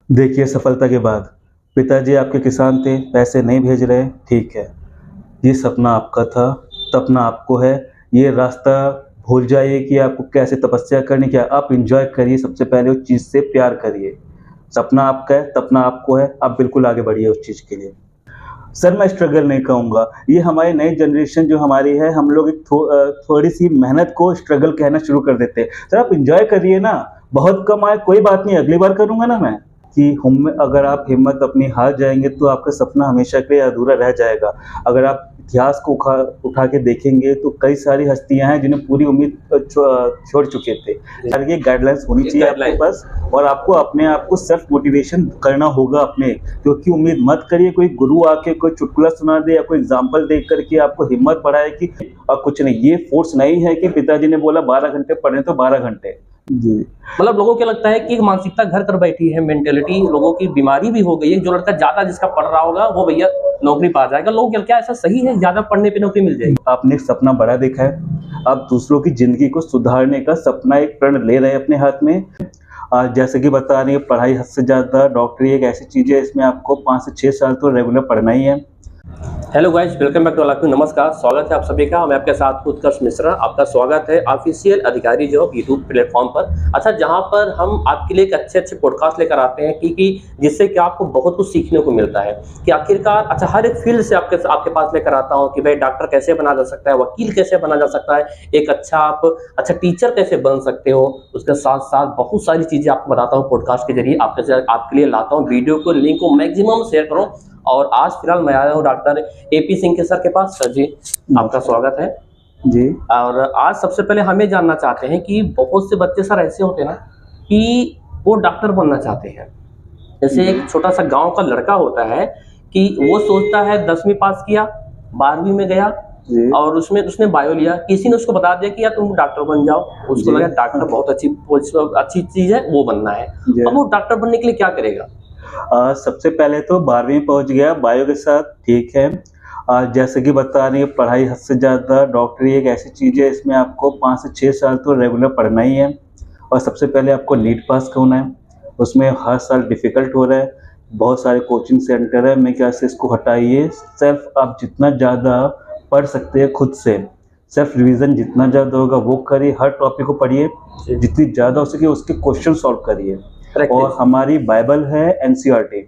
देखिए, सफलता के बाद पिताजी आपके किसान थे, पैसे नहीं भेज रहे, ठीक है। ये सपना आपका था, सपना आपको है। ये रास्ता भूल जाइए कि आपको कैसे तपस्या करनी, क्या आप एन्जॉय करिए, सबसे पहले उस चीज़ से प्यार करिए। सपना आपका है, सपना आपको है, आप बिल्कुल आगे बढ़िए उस चीज़ के लिए। सर, मैं स्ट्रगल नहीं कहूँगा, ये हमारी नई जनरेशन जो हमारी है, हम लोग एक थोड़ी-सी मेहनत को स्ट्रगल कहना शुरू कर देते हैं। सर, आप एन्जॉय करिए ना, बहुत कम आए कोई बात नहीं, अगली बार करूँगा ना मैं। कि अगर आप हिम्मत अपनी हार जाएँगे तो आपका सपना हमेशा के लिए अधूरा रह जाएगा। अगर आप इतिहास को उठा के देखेंगे तो कई सारी हस्तियाँ हैं जिन्हें पूरी उम्मीद छोड़ चुके थे। यार, ये गाइडलाइंस होनी चाहिए आपके पास और आपको अपने आप को सेल्फ मोटिवेशन करना होगा अपने, क्योंकि उम्मीद मत करिए कोई गुरु आके कोई चुटकुला सुना दे या कोई एग्जाम्पल देख करके आपको हिम्मत बढ़ाए कि कुछ नहीं। ये फोर्स नहीं है कि पिताजी ने बोला 12 घंटे पढ़ें तो 12 घंटे। जी। मतलब लोगों को लगता है कि एक मानसिकता घर कर बैठी है, मेंटेलिटी लोगों की बीमारी भी हो गई है। जो लड़का ज्यादा जिसका पढ़ रहा होगा वो भैया नौकरी पा जाएगा। लोग क्या ऐसा सही है, ज्यादा पढ़ने पे नौकरी मिल जाएगी? आपने एक सपना बड़ा देखा है, आप दूसरों की जिंदगी को सुधारने का सपना एक प्रण ले रहे हैं अपने हाथ में। जैसे कि बता रही है, पढ़ाई हद से ज़्यादा, डॉक्टरी एक ऐसी चीज़ है, इसमें आपको 5 से 6 साल तो रेगुलर पढ़ना ही है। Hello guys, welcome back to all. नमस्कार, स्वागत है आप सभी का। मैं आपके साथ उत्कर्ष मिश्रा। आपका स्वागत है ऑफिशियल अधिकारी जॉब यूट्यूब प्लेटफॉर्म पर। अच्छा, जहां पर हम आपके लिए एक अच्छे पॉडकास्ट लेकर आते हैं कि जिससे कि आपको बहुत कुछ सीखने को मिलता है कि आखिरकार अच्छा हर एक फील्ड से आपके पास लेकर आता हूं कि भाई डॉक्टर कैसे बना जा सकता है, वकील कैसे बना जा सकता है, एक अच्छा टीचर कैसे बन सकते हो। उसके साथ साथ बहुत सारी चीजें आपको बताता हूँ पॉडकास्ट के जरिए, आपके लिए लाता हूँ। वीडियो को लिंक को मैक्सिमम शेयर करो। और आज फिलहाल मैं आया हूँ डॉक्टर एपी सिंह के सर के पास। सर जी, आपका स्वागत है जी। और आज सबसे पहले हम ये जानना चाहते हैं कि बहुत से बच्चे सर ऐसे होते हैं ना कि वो डॉक्टर बनना चाहते हैं। जैसे एक छोटा सा गांव का लड़का होता है कि वो सोचता है 10वीं पास किया, 12वीं में गया और उसने बायो लिया। किसी ने उसको बता दिया कि यार तुम डॉक्टर बन जाओ। उसको लगा डॉक्टर बहुत अच्छी चीज है, वो बनना है। अब वो डॉक्टर बनने के लिए क्या करेगा? सबसे पहले तो 12वीं पहुंच गया बायो के साथ, ठीक है। जैसे कि बता रही है, पढ़ाई हद से ज़्यादा, डॉक्टरी एक ऐसी चीज़ है, इसमें आपको 5 से 6 साल तो रेगुलर पढ़ना ही है। और सबसे पहले आपको नीट पास करना है, उसमें हर साल डिफ़िकल्ट हो रहा है, बहुत सारे कोचिंग सेंटर है, मेरे ख्याल से इसको हटाइए। सेल्फ आप जितना ज़्यादा पढ़ सकते हैं खुद से, सेल्फ रिवीजन जितना ज़्यादा होगा वो करिए, हर टॉपिक को पढ़िए, जितनी ज़्यादा हो सके उसके क्वेश्चन सॉल्व करिए। और हमारी बाइबल है एनसीईआरटी,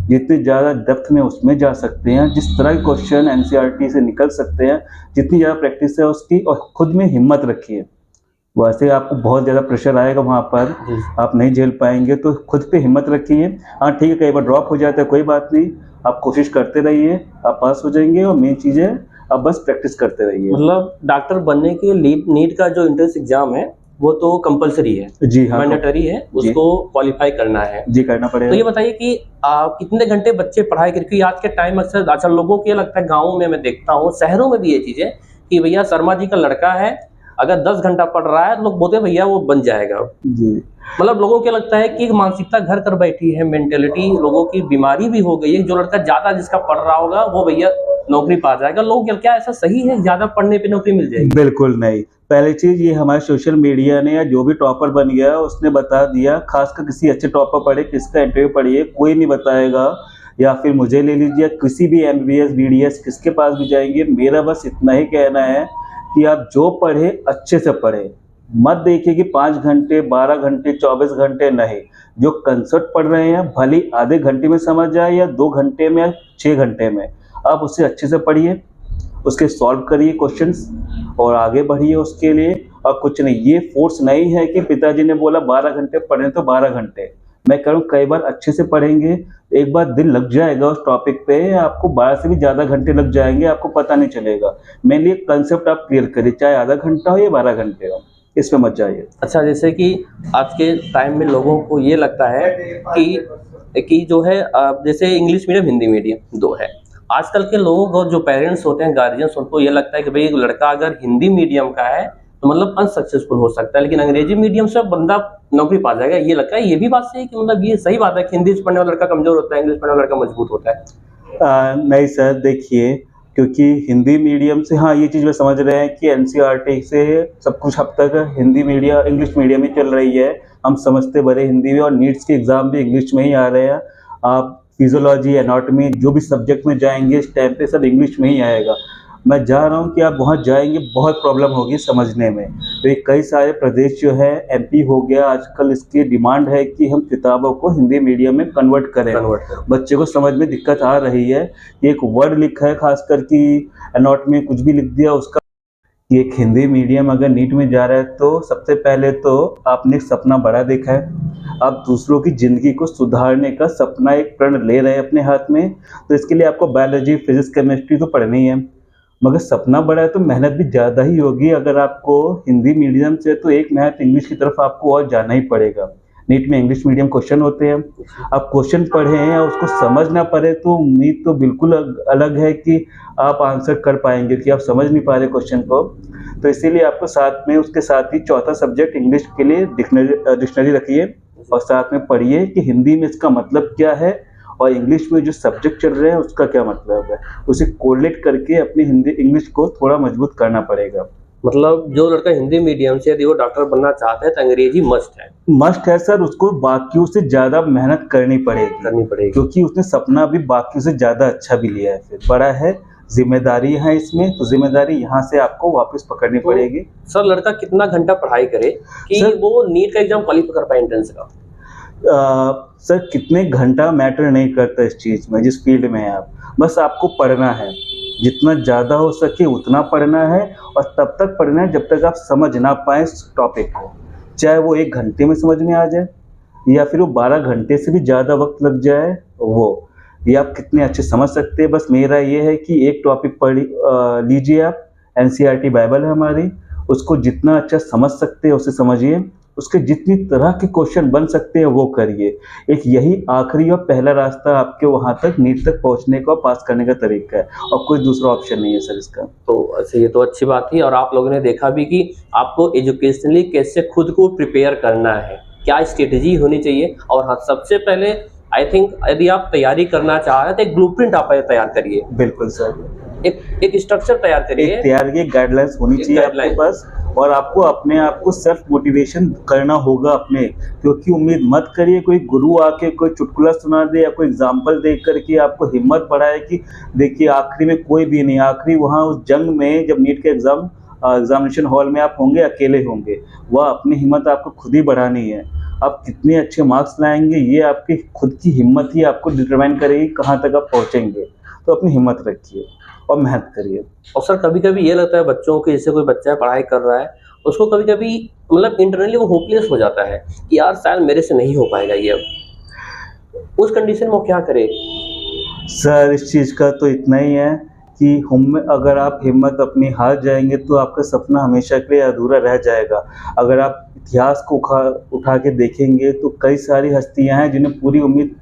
जितनी ज़्यादा डेप्थ में उसमें जा सकते हैं, जिस तरह के क्वेश्चन एनसीईआरटी से निकल सकते हैं, जितनी ज़्यादा प्रैक्टिस है उसकी, और खुद में हिम्मत रखिए। वैसे आपको बहुत ज़्यादा प्रेशर आएगा वहाँ पर, आप नहीं झेल पाएंगे, तो खुद पे हिम्मत रखिए। हाँ ठीक है, कई बार ड्रॉप हो जाता है, कोई बात नहीं, आप कोशिश करते रहिए, आप पास हो जाएंगे। और मेन चीज़ है, आप बस प्रैक्टिस करते रहिए। मतलब डॉक्टर बनने के लिए नीट का जो एंट्रेंस एग्जाम है वो तो कंपलसरी है, जी हाँ, मैंडेटरी है, उसको क्वालिफाई करना है। जी, करना पड़ेगा। तो ये बताइए कि कितने घंटे बच्चे पढ़ाई करें? क्योंकि आज के टाइम अक्सर अच्छा लोगों को ये लगता है, गाँव में मैं देखता हूँ, शहरों में भी ये चीज़ है कि भैया शर्मा जी का लड़का है, अगर 10 घंटा पढ़ रहा है तो लोग बोलते हैं भैया वो बन जाएगा। जी। मतलब लोगों को लगता है कि एक मानसिकता घर कर बैठी है, मेंटेलिटी लोगों की बीमारी भी हो गई है। जो लड़का ज्यादा जिसका पढ़ रहा होगा वो भैया नौकरी पा जाएगा। लोग क्या ऐसा सही है, ज्यादा पढ़ने पे नौकरी मिल जाएगी? बिल्कुल नहीं। पहली चीज़, ये हमारे सोशल मीडिया ने या जो भी टॉपर बन गया उसने बता दिया, खासकर किसी अच्छे टॉपर पढ़े, किसका इंटरव्यू पढ़िए, कोई नहीं बताएगा। या फिर मुझे ले लीजिए, किसी भी एमबीबीएस बीडीएस किसके पास भी जाएंगे, मेरा बस इतना ही कहना है कि आप जो पढ़े अच्छे से पढ़े। मत देखिए कि 5 घंटे, 12 घंटे, 24 घंटे, नहीं। जो कंसेप्ट पढ़ रहे हैं भले आधे घंटे में समझ जाए या 2 घंटे में या 6 घंटे में, आप उसे अच्छे से पढ़िए, उसके सॉल्व करिए क्वेश्चंस और आगे बढ़िए उसके लिए। और कुछ नहीं, ये फोर्स नहीं है कि पिताजी ने बोला 12 घंटे पढ़ें तो 12 घंटे। मैं कह रहा हूँ कई बार अच्छे से पढ़ेंगे, एक बार दिल लग जाएगा उस टॉपिक पे, आपको 12 से भी ज़्यादा घंटे लग जाएंगे, आपको पता नहीं चलेगा। मेनली कंसेप्ट आप क्लियर करिए, चाहे आधा घंटा हो या 12 घंटे हो, इसमें मत जाइए। अच्छा, जैसे कि आज के टाइम में लोगों को ये लगता है कि जो है जैसे इंग्लिश मीडियम हिंदी मीडियम दो है। आजकल के लोग और जो पेरेंट्स होते हैं, गार्जियंस, उनको ये लगता है कि भाई एक लड़का अगर हिंदी मीडियम का है तो मतलब अनसक्सेसफुल हो सकता है, लेकिन अंग्रेजी मीडियम से बंदा नौकरी पा जाएगा। ये लगता है, ये भी बात सही है कि मतलब ये सही बात है कि हिंदी पढ़ने वाला लड़का कमजोर होता है, इंग्लिश पढ़ने वाला लड़का मजबूत होता है? नहीं सर, देखिए, क्योंकि हिंदी मीडियम से, हाँ ये चीज़ में समझ रहे हैं कि एनसीईआरटी से सब कुछ अब तक हिंदी मीडियम इंग्लिश मीडियम ही चल रही है। हम समझते बड़े हिंदी में, और नीट्स के एग्ज़ाम भी इंग्लिश में ही आ रहे हैं। आप फिजियोलॉजी, एनाटॉमी जो भी सब्जेक्ट में जाएंगे इस टाइम पे सब इंग्लिश में ही आएगा। मैं जा रहा हूँ कि आप वहाँ जाएंगे बहुत प्रॉब्लम होगी समझने में। तो ये कई सारे प्रदेश जो है, एमपी हो गया, आजकल इसकी डिमांड है कि हम किताबों को हिंदी मीडियम में कन्वर्ट करें। बच्चे को समझ में दिक्कत आ रही है। एक वर्ड लिखा है खासकर कि एनाटॉमी कुछ भी लिख दिया उसका, कि एक हिंदी मीडियम अगर नीट में जा रहा है तो सबसे पहले तो आपने एक सपना बड़ा देखा है। आप दूसरों की ज़िंदगी को सुधारने का सपना एक प्रण ले रहे हैं अपने हाथ में, तो इसके लिए आपको बायोलॉजी, फिजिक्स, केमिस्ट्री तो पढ़नी है। मगर सपना बड़ा है तो मेहनत भी ज़्यादा ही होगी। अगर आपको हिंदी मीडियम से तो एक मेहनत इंग्लिश की तरफ आपको और जाना ही पड़ेगा। नीट में इंग्लिश मीडियम क्वेश्चन होते हैं, आप क्वेश्चन पढ़े हैं और उसको समझ ना पाए तो उम्मीद तो बिल्कुल अलग है कि आप आंसर कर पाएंगे, कि आप समझ नहीं पा रहे क्वेश्चन को। तो इसीलिए आपको साथ में, उसके साथ ही चौथा सब्जेक्ट इंग्लिश के लिए डिक्शनरी रखिए और साथ में पढ़िए कि हिंदी में इसका मतलब क्या है और इंग्लिश में जो सब्जेक्ट चल रहे हैं उसका क्या मतलब है। उसे कोरिलेट करके अपनी हिंदी इंग्लिश को थोड़ा मजबूत करना पड़ेगा। मतलब जो लड़का हिंदी मीडियम से यदि वो डॉक्टर बनना चाहता है तो अंग्रेजी मस्ट है सर, उसको बाकियों से ज़्यादा मेहनत करनी पड़ेगी क्योंकि उसने सपना भी बाकियों से ज़्यादा अच्छा भी लिया है, फिर बड़ा है, जिम्मेदारी है इसमें, तो जिम्मेदारी यहाँ से आपको वापस पकड़नी पड़ेगी। सर लड़का कितना घंटा पढ़ाई करे कि वो नीट का एग्जाम क्वालिफाई कर पाए एंट्रेंस का? सर कितने घंटा मैटर नहीं करता इस चीज़ में, जिस फील्ड में है आप, बस आपको पढ़ना है, जितना ज़्यादा हो सके उतना पढ़ना है और तब तक पढ़ना है जब तक आप समझ ना पाए इस टॉपिक को। चाहे वो 1 घंटे में समझ में आ जाए या फिर वो 12 घंटे से भी ज़्यादा वक्त लग जाए, वो ये आप कितने अच्छे समझ सकते हैं। बस मेरा ये है कि एक टॉपिक पढ़ लीजिए आप, एनसीईआरटी बाइबल है हमारी, उसको जितना अच्छा समझ सकते हैं उसे समझिए, उसके जितनी तरह के क्वेश्चन बन सकते हैं वो करिए। एक यही आखिरी और पहला रास्ता आपके वहाँ तक नीट तक पहुँचने का, पास करने का तरीका है, और कोई दूसरा ऑप्शन नहीं है सर इसका। तो अच्छा, ये तो अच्छी बात थी। और आप लोगों ने देखा भी कि आपको एजुकेशनली कैसे खुद को प्रिपेयर करना है, क्या स्ट्रेटेजी होनी चाहिए। और हाँ, सबसे पहले आई थिंक यदि आप तैयारी करना चाह रहे हैं तो एक ब्लूप्रिंट आप तैयार करिए। बिल्कुल सर, एक स्ट्रक्चर तैयार करिए, गाइडलाइंस होनी चाहिए आपके पास, और आपको अपने आप को सेल्फ मोटिवेशन करना होगा अपने, क्योंकि उम्मीद मत करिए कोई गुरु आके कोई चुटकुला सुना दे या कोई एग्जाम्पल देख करके आपको हिम्मत बढ़ाए कि देखिए आखिरी में कोई भी नहीं, आखिरी वहाँ उस जंग में जब नीट के एग्जामिनेशन हॉल में आप होंगे, अकेले होंगे, वह अपनी हिम्मत आपको खुद ही बढ़ानी है। आप कितने अच्छे मार्क्स लाएंगे ये आपकी खुद की हिम्मत ही आपको डिटरमाइन करेगी कहाँ तक आप पहुँचेंगे। तो अपनी हिम्मत रखिए और मेहनत करिए। और सर कभी कभी ये लगता है बच्चों के, जैसे कोई बच्चा पढ़ाई कर रहा है, उसको कभी कभी मतलब इंटरनली वो होपलेस हो जाता है कि यार शायद मेरे से नहीं हो पाएगा ये, अब उस कंडीशन में वो क्या करे? सर इस चीज़ का तो इतना ही है कि अगर आप हिम्मत अपनी हार जाएंगे तो आपका सपना हमेशा के लिए अधूरा रह जाएगा। अगर आप इतिहास को उठा के देखेंगे तो कई सारी हस्तियां हैं जिन्हें पूरी उम्मीद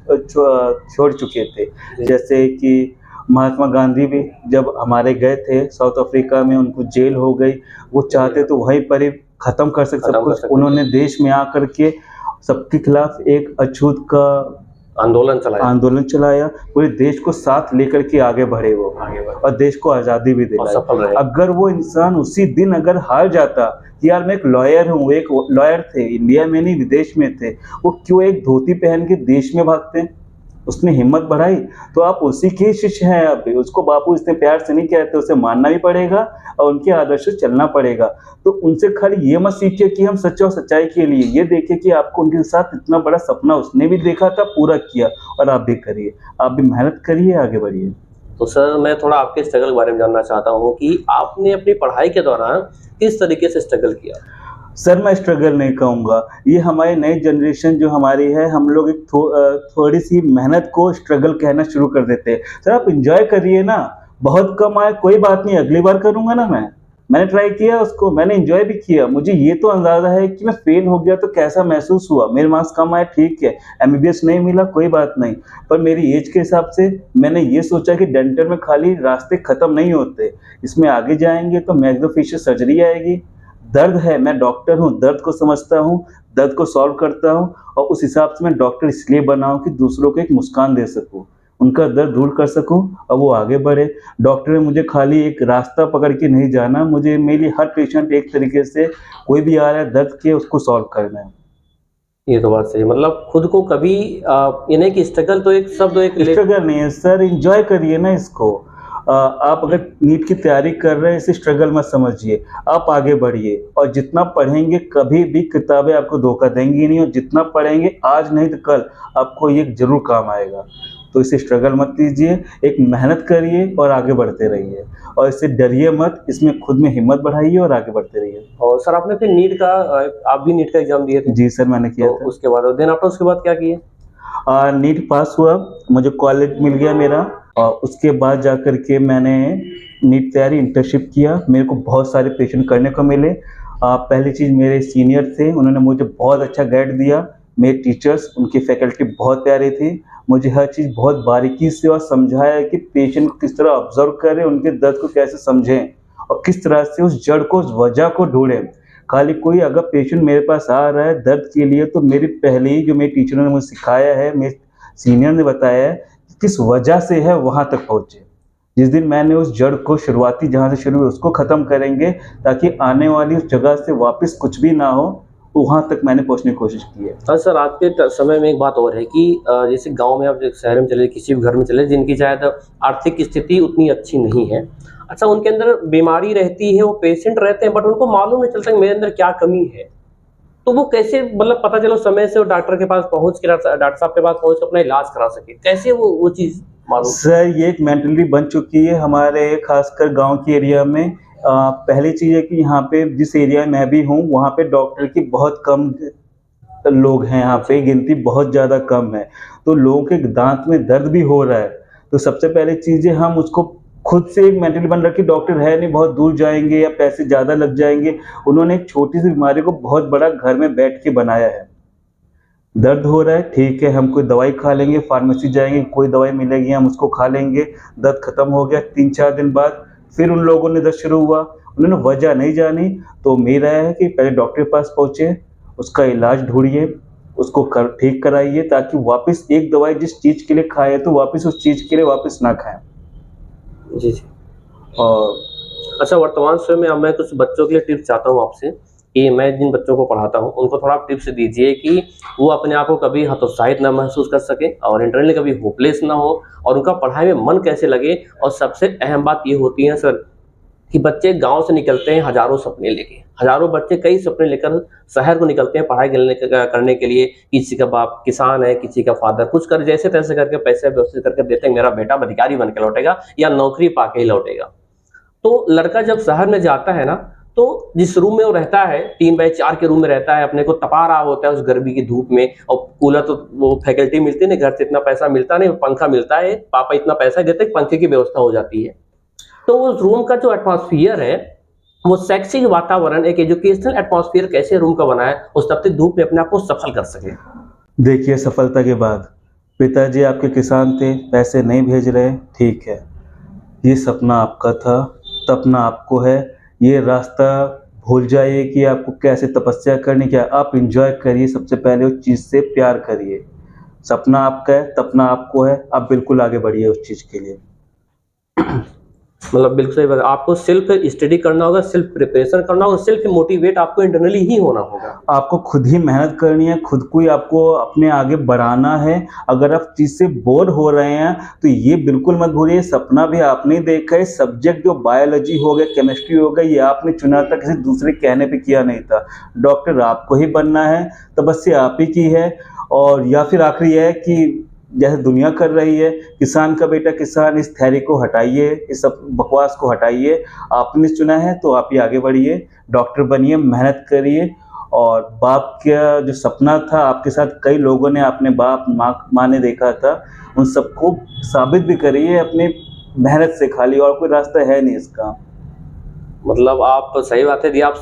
छोड़ चुके थे, जैसे कि महात्मा गांधी भी जब हमारे गए थे साउथ अफ्रीका में, उनको जेल हो गई, वो चाहते तो वहीं पर ही ख़त्म कर सकते सब कुछ। उन्होंने देश में आकर के सबके खिलाफ एक अछूत का आंदोलन चलाया, पूरे देश को साथ लेकर के आगे बढ़े वो, और देश को आज़ादी भी दिलाई। अगर वो इंसान उसी दिन अगर हार जाता कि यार मैं एक लॉयर हूँ, एक लॉयर थे इंडिया में नहीं विदेश में थे, वो क्यों एक धोती पहन के देश में भागते? उसने हिम्मत बढ़ाई, तो आप उसी के शिष्य हैं। अब उसको बापू इतने प्यार से नहीं कहते, उसे मानना भी पड़ेगा और उनके आदर्श से चलना पड़ेगा। तो उनसे खाली ये मत सीखिए कि हम सच्चा और सच्चाई के लिए, ये देखिए कि आपको उनके साथ इतना बड़ा सपना उसने भी देखा था, पूरा किया, और आप भी करिए, आप भी मेहनत करिए, आगे बढ़िए। तो सर मैं थोड़ा आपके स्ट्रगल के बारे में जानना चाहता हूँ कि आपने अपनी पढ़ाई के दौरान किस तरीके से स्ट्रगल किया? सर मैं स्ट्रगल नहीं कहूँगा, ये हमारी नई जनरेशन जो हमारी है, हम लोग एक थोड़ी सी मेहनत को स्ट्रगल कहना शुरू कर देते हैं। सर आप एंजॉय करिए ना, बहुत कम आए कोई बात नहीं, अगली बार करूँगा ना। मैंने ट्राई किया उसको, मैंने एंजॉय भी किया। मुझे ये तो अंदाज़ा है कि मैं फेल हो गया तो कैसा महसूस हुआ, मेरे मार्क्स कम आए ठीक है, MBBS नहीं मिला कोई बात नहीं, पर मेरी एज के हिसाब से मैंने ये सोचा कि डेंटल में खाली रास्ते ख़त्म नहीं होते, इसमें आगे जाएंगे तो मैक्सिलोफेशियल सर्जरी आएगी। दर्द है, मैं डॉक्टर हूँ, दर्द को समझता हूँ, दर्द को सॉल्व करता हूँ, और उस हिसाब से मैं डॉक्टर इसलिए बना हूँ कि दूसरों को एक मुस्कान दे सकूँ, उनका दर्द दूर कर सकूँ और वो आगे बढ़े। डॉक्टर ने मुझे खाली एक रास्ता पकड़ के नहीं जाना, मुझे मेरे लिए हर पेशेंट एक तरीके से, कोई भी आ रहा है दर्द के, उसको सॉल्व करना है। ये तो बात सही है। मतलब खुद को कभी ये नहीं कि स्ट्रगल तो एक शब्द एक स्ट्रगल नहीं है सर, एंजॉय करिए ना इसको। आप अगर नीट की तैयारी कर रहे हैं इसे स्ट्रगल मत समझिए, आप आगे बढ़िए और जितना पढ़ेंगे कभी भी किताबें आपको धोखा देंगी नहीं, और जितना पढ़ेंगे आज नहीं तो कल आपको ये जरूर काम आएगा। तो इसे स्ट्रगल मत लीजिए, एक मेहनत करिए और आगे बढ़ते रहिए, और इससे डरिए मत, इसमें खुद में हिम्मत बढ़ाइए और आगे बढ़ते रहिए। और सर आपने फिर नीट का आप भी नीट का एग्जाम दिए थे? जी सर, मैंने किया तो था। उसके बाद देन आफ्टर उसके बाद क्या किए? नीट पास हुआ, मुझे कॉलेज मिल गया मेरा, और उसके बाद जा कर के मैंने नीट तैयारी इंटर्नशिप किया। मेरे को बहुत सारे पेशेंट करने को मिले। पहली चीज़, मेरे सीनियर थे, उन्होंने मुझे बहुत अच्छा गाइड दिया। मेरे टीचर्स, उनकी फैकल्टी बहुत प्यारे थे। मुझे हर चीज़ बहुत बारीकी से और समझाया कि पेशेंट को किस तरह ऑब्जर्व करें, उनके दर्द को कैसे समझें और किस तरह से उस जड़ को, उस वजह को ढूंढें। खाली कोई अगर पेशेंट मेरे पास आ रहा है दर्द के लिए, तो मेरी पहले ही जो मेरे टीचरों ने मुझे सिखाया है, मेरे सीनियर ने बताया है कि किस वजह से है, वहाँ तक पहुँचे। जिस दिन मैंने उस जड़ को, शुरुआती जहाँ से शुरू हुई उसको ख़त्म करेंगे, ताकि आने वाली उस जगह से वापस कुछ भी ना हो, वहाँ तक मैंने पहुँचने की कोशिश की है। हाँ सर, आज के समय में एक बात और है कि जैसे गांव में आप शहर में चले, किसी भी घर में चले, जिनकी शायद आर्थिक स्थिति उतनी अच्छी नहीं है, अच्छा उनके अंदर बीमारी रहती है, वो पेशेंट रहते हैं, बट उनको मालूम नहीं चलता कि मेरे अंदर क्या कमी है। तो वो कैसे मतलब पता चलो समय से वो डॉक्टर के पास पहुंच के, डॉक्टर साहब के पास पहुंच के अपना इलाज करा सके, कैसे वो चीज़ मालूम? सर, ये एक मेंटालिटी बन चुकी है हमारे खासकर गांव के एरिया में। पहली चीज़ है कि यहाँ पे जिस एरिया में मैं भी हूँ, वहाँ पे डॉक्टर की बहुत कम लोग हैं, यहाँ पे गिनती बहुत ज़्यादा कम है। तो लोगों के दांत में दर्द भी हो रहा है, तो सबसे पहले चीज़ है हम उसको खुद से एक मेंटली बन रखी, डॉक्टर है नहीं, बहुत दूर जाएंगे या पैसे ज़्यादा लग जाएंगे। उन्होंने एक छोटी सी बीमारी को बहुत बड़ा घर में बैठ के बनाया है। दर्द हो रहा है, ठीक है, हम कोई दवाई खा लेंगे, फार्मेसी जाएंगे, कोई दवाई मिलेगी, हम उसको खा लेंगे, दर्द खत्म हो गया। 3-4 दिन बाद फिर उन लोगों ने दर्द शुरू हुआ, उन्होंने वजह नहीं जानी। तो मेरा है कि पहले डॉक्टर के पास पहुँचे, उसका इलाज ढूंढिए, उसको ठीक कराइए, ताकि वापस एक दवाई जिस चीज़ के लिए खाए तो वापस उस चीज़ के लिए वापस ना खाएं। जी जी। और अच्छा, वर्तमान समय में अब मैं कुछ बच्चों के लिए टिप्स चाहता हूँ आपसे कि मैं जिन बच्चों को पढ़ाता हूँ उनको थोड़ा आप टिप्स दीजिए कि वो अपने आप को कभी हतोत्साहित ना महसूस कर सके और इंटरनली कभी होपलेस ना हो, और उनका पढ़ाई में मन कैसे लगे। और सबसे अहम बात ये होती है सर कि बच्चे गांव से निकलते हैं हजारों सपने लेके, हजारों बच्चे कई सपने लेकर शहर को निकलते हैं पढ़ाई करने के लिए। किसी का बाप किसान है, किसी का फादर कुछ कर जैसे तैसे करके पैसे व्यवस्थित करके देते हैं, मेरा बेटा अधिकारी बन के लौटेगा या नौकरी पाके ही लौटेगा। तो लड़का जब शहर में जाता है ना, तो जिस रूम में वो रहता है 3x4 के रूम में रहता है, अपने को तपा रहा होता है उस गर्मी की धूप में, और कूलर तो वो फैकल्टी मिलती नहीं, घर से इतना पैसा मिलता नहीं, पंखा मिलता है, पापा इतना पैसा देते, पंखे की व्यवस्था हो जाती है। तो उस रूम का जो एटमॉस्फेयर है, वो शैक्षिक वातावरण, एक एजुकेशनल एटमॉस्फेयर कैसे रूम का बना है उस तपती धूप में अपने आप को सफल कर सके। देखिए, सफलता के बाद पिताजी आपके किसान थे, पैसे नहीं भेज रहे, ठीक है, ये सपना आपका था, सपना आपको है। ये रास्ता भूल जाइए कि आपको कैसे तपस्या करनी, क्या आप एंजॉय करिए, सबसे पहले उस चीज़ से प्यार करिए। सपना आपका है, सपना आपको है, आप बिल्कुल आगे बढ़िए उस चीज़ के लिए। मतलब बिल्कुल सही बात है, आपको सेल्फ स्टडी करना होगा, सेल्फ प्रिपरेशन करना होगा, सेल्फ मोटिवेट आपको इंटरनली ही होना होगा। आपको खुद ही मेहनत करनी है, खुद को ही आपको अपने आगे बढ़ाना है। अगर आप चीज़ से बोर हो रहे हैं तो ये बिल्कुल मत भूलिए, सपना भी आपने देखा है। सब्जेक्ट जो बायोलॉजी हो गया, केमिस्ट्री हो गया, ये आपने चुना था, किसी दूसरे कहने पे किया नहीं था। डॉक्टर आपको ही बनना है, तपस्या आप ही की है। और या फिर आखिरी है कि जैसे दुनिया कर रही है, किसान का बेटा किसान, इस थैरी को हटाइए, इस सब बकवास को हटाइए। आपने चुना है तो आप ही आगे बढ़िए, डॉक्टर बनिए, मेहनत करिए। और बाप का जो सपना था आपके साथ कई लोगों ने, अपने बाप माँ ने देखा था, उन सबको साबित भी करिए अपनी मेहनत से, खाली और कोई रास्ता है नहीं इसका। मतलब आप सही बात है, यदि आप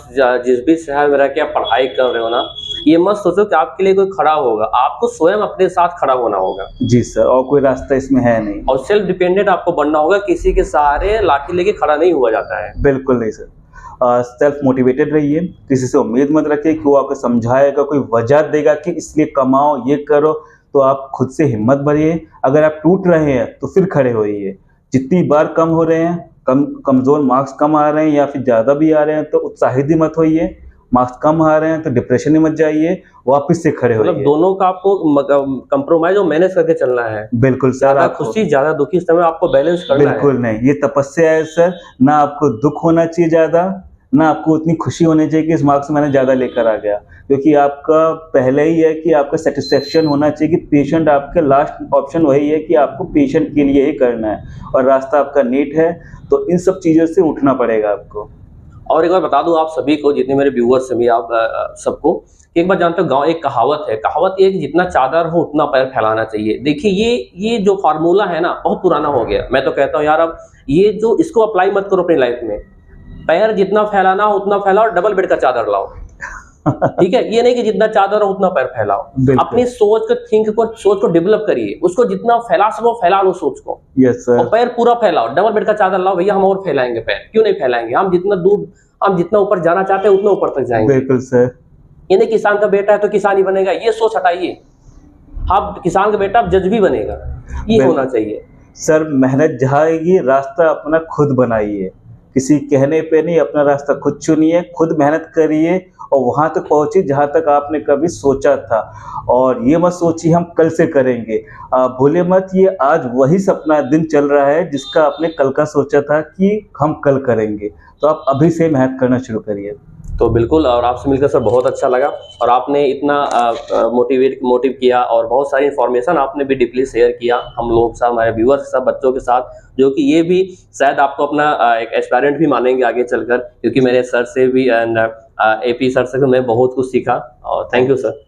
जिस भी शहर में रह के आप पढ़ाई कर रहे हो ना, ये मत सोचो कि आपके लिए कोई खड़ा होगा, आपको स्वयं अपने साथ खड़ा होना होगा। जी सर, और कोई रास्ता इसमें है नहीं। और सेल्फ डिपेंडेंट आपको बनना होगा, किसी के सहारे लाठी लेके खड़ा नहीं हुआ जाता है। बिल्कुल नहीं सर। सेल्फ मोटिवेटेड रहिए, किसी से उम्मीद मत रखिए कि वो आपको समझाएगा, कोई वजह देगा कि इसलिए कमाओ, ये करो। तो आप खुद से हिम्मत भरिए। अगर आप टूट रहे हैं तो फिर खड़े होइए। जितनी बार कम हो रहे हैं, कमज़ोर मार्क्स कम आ रहे हैं या फिर ज़्यादा भी आ रहे हैं, तो उत्साहित ही मत होइए, मार्क्स कम आ रहे हैं तो डिप्रेशन में मत जाइए, वापस से खड़े मतलब होइए। दोनों का आपको कंप्रोमाइज और मैनेज करके चलना है। बिल्कुल सर, ज्यादा आपको खुशी ज्यादा दुखी इस समय आपको बैलेंस करना है। बिल्कुल नहीं, ये तपस्या है सर। ना आपको दुख होना चाहिए ज़्यादा, ना आपको उतनी खुशी होनी चाहिए कि इस मार्क्स मैंने ज़्यादा लेकर आ गया, क्योंकि आपका पहले ही है कि आपका सेटिस्फेक्शन होना चाहिए कि पेशेंट आपके लास्ट ऑप्शन वही है कि आपको पेशेंट के लिए ही करना है, और रास्ता आपका नीट है, तो इन सब चीज़ों से उठना पड़ेगा आपको। और एक बार बता दूं आप सभी को, जितने मेरे व्यूअर्स हैं भी, आप सबको, कि एक बार जानते हो, गांव एक कहावत है, कहावत ये है कि जितना चादर हो उतना पैर फैलाना चाहिए। देखिए ये जो फार्मूला है ना, बहुत पुराना हो गया। मैं तो कहता हूँ यार, अब ये जो इसको अप्लाई मत करो अपनी लाइफ में। पैर जितना फैलाना हो उतना फैलाओ, डबल बेड का चादर लाओ। ठीक है, ये नहीं कि जितना चादर हो उतना पैर फैलाओ। अपनी सोच को डेवलप करिए, उसको जितना फैला सको फैला लो सोच को। यस और सर। पैर पूरा फैलाओ, डबल बेड का चादर लाओ भैया, हम और फैलाएंगे पैर, क्यों नहीं फैलाएंगे? हम जितना ऊपर जाना चाहते हैं उतना ऊपर तक जाएंगे। बिल्कुल सर। ये नहीं किसान का बेटा है तो किसान ही बनेगा, ये सोच हटाइए। आप किसान का बेटा, आप जज भी बनेगा, ये होना चाहिए। सर, मेहनत जहाँ आएगी, रास्ता अपना खुद बनाइए, किसी कहने पे नहीं, अपना रास्ता खुद चुनिए, खुद मेहनत करिए और वहाँ तक पहुँचिए जहाँ तक आपने कभी सोचा था। और ये मत सोचिए हम कल से करेंगे, आप भूले मत, ये आज वही सपना दिन चल रहा है जिसका आपने कल का सोचा था कि हम कल करेंगे। तो आप अभी से मेहनत करना शुरू करिए। तो बिल्कुल, और आपसे मिलकर सर बहुत अच्छा लगा, और आपने इतना मोटिव किया, और बहुत सारी इन्फॉर्मेशन आपने भी डीपली शेयर किया हम लोगों के साथ, हमारे व्यूअर्स के साथ, बच्चों के साथ, जो कि ये भी शायद आपको अपना एक एस्पायरेंट भी मानेंगे आगे चलकर, क्योंकि मेरे सर से भी एंड एपी सर से मैं बहुत कुछ सीखा। और थैंक यू सर।